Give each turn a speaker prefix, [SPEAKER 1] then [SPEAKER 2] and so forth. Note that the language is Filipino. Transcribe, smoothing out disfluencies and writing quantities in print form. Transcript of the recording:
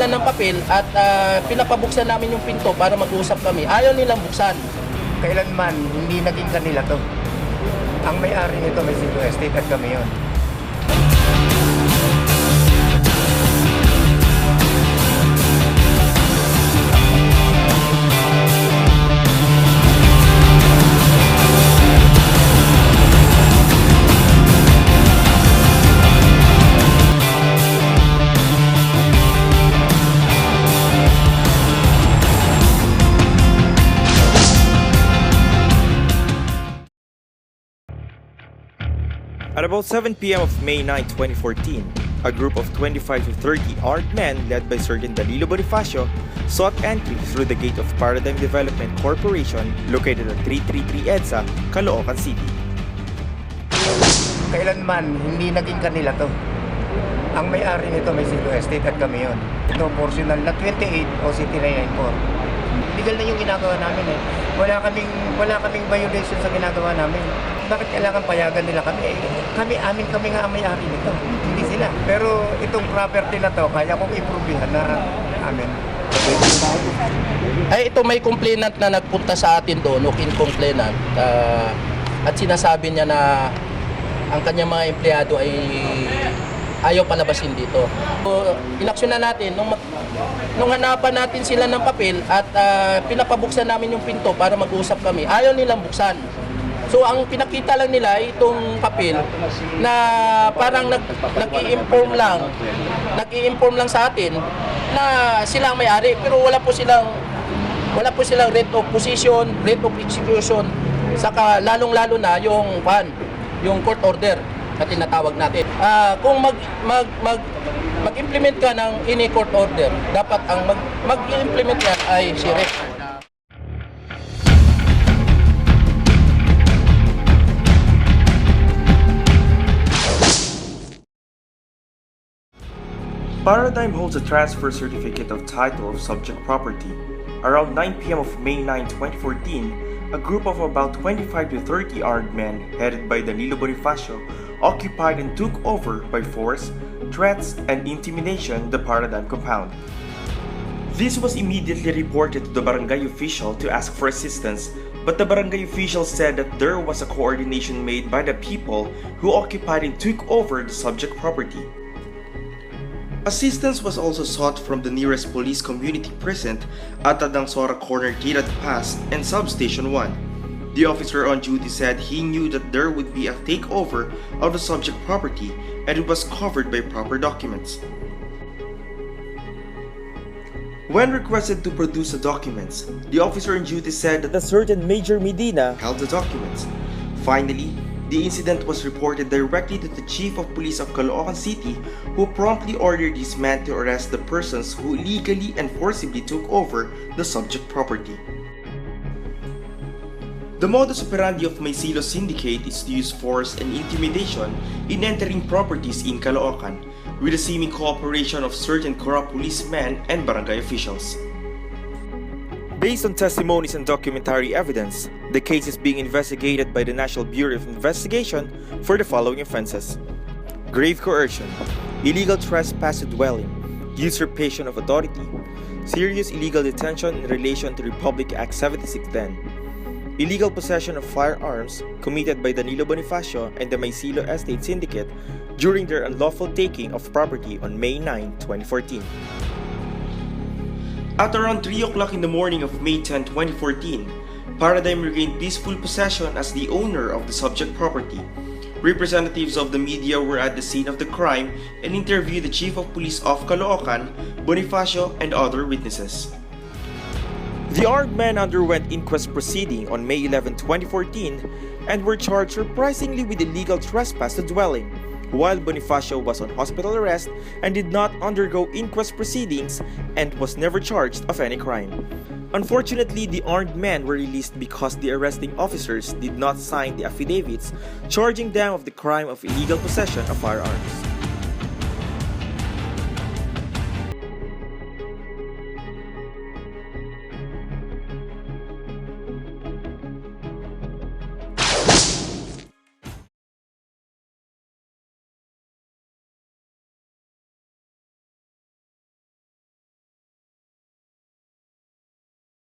[SPEAKER 1] sila ng papel at pinapabuksan namin yung pinto para mag-usap kami. Ayaw nilang buksan.
[SPEAKER 2] Kailanman, hindi naging kanila to. Ang may-ari nito, Maysilo Estate at kami yun.
[SPEAKER 3] At about 7 p.m. of May 9, 2014, a group of 25 to 30 armed men led by Sergeant Danilo Bonifacio sought entry through the gate of Paradigm Development Corporation located at 333 EDSA, Caloocan City.
[SPEAKER 2] Kailanman, hindi naging kanila to. Ang may-ari nito, Maysilo Estate at kami yun. Ito, portional na 28 o City 994. Legal na yung ginagawa namin eh. Wala kaming violation sa ginagawa namin. Bakit kailangan payagan nila kami? Kami nga ang may-ari nito, hindi sila. Pero itong property na to, kaya kong i-provehan na amin.
[SPEAKER 1] Ay, ito may complainant na nagpunta sa atin doon, walk-in complainant, at sinasabi niya na ang kanyang mga empleyado ay ayaw palabasin dito. So, inaksyonan natin, nung hanapan natin sila ng papel at pinapabuksan namin yung pinto para mag-usap kami, ayaw nilang buksan. So ang pinakita lang nila ay itong papel na parang nag-i-inform lang sa atin na sila ang may-ari, pero wala po silang rate of possession, rate of execution, saka lalong-lalo na yung court order na tinatawag natin. Kung mag-implement ka ng any court order, dapat ang mag-implement yan ay sheriff.
[SPEAKER 3] Paradigm holds a transfer certificate of title of subject property. Around 9 p.m. of May 9, 2014, a group of about 25 to 30 armed men headed by Danilo Bonifacio occupied and took over by force, threats, and intimidation the Paradigm compound. This was immediately reported to the barangay official to ask for assistance, but the barangay official said that there was a coordination made by the people who occupied and took over the subject property. Assistance was also sought from the nearest police community present at Tadangsora Corner Tirad Pass and Substation 1. The officer on duty said he knew that there would be a takeover of the subject property and it was covered by proper documents. When requested to produce the documents, the officer on duty said that a certain Major Medina held the documents. Finally, the incident was reported directly to the Chief of Police of Caloocan City, who promptly ordered his men to arrest the persons who illegally and forcibly took over the subject property. The modus operandi of Maysilo Syndicate is to use force and intimidation in entering properties in Caloocan, with the seeming cooperation of certain corrupt policemen and barangay officials. Based on testimonies and documentary evidence, the case is being investigated by the National Bureau of Investigation for the following offenses: grave coercion, illegal trespass to dwelling, usurpation of authority, serious illegal detention in relation to Republic Act 7610, illegal possession of firearms committed by Danilo Bonifacio and the Maysilo Estate Syndicate during their unlawful taking of property on May 9, 2014. At around 3 o'clock in the morning of May 10, 2014, Paradigm regained peaceful possession as the owner of the subject property. Representatives of the media were at the scene of the crime and interviewed the Chief of Police of Caloocan, Bonifacio, and other witnesses. The armed men underwent inquest proceeding on May 11, 2014 and were charged surprisingly with illegal trespass to dwelling, while Bonifacio was on hospital arrest and did not undergo inquest proceedings and was never charged of any crime. Unfortunately, the armed men were released because the arresting officers did not sign the affidavits charging them of the crime of illegal possession of firearms.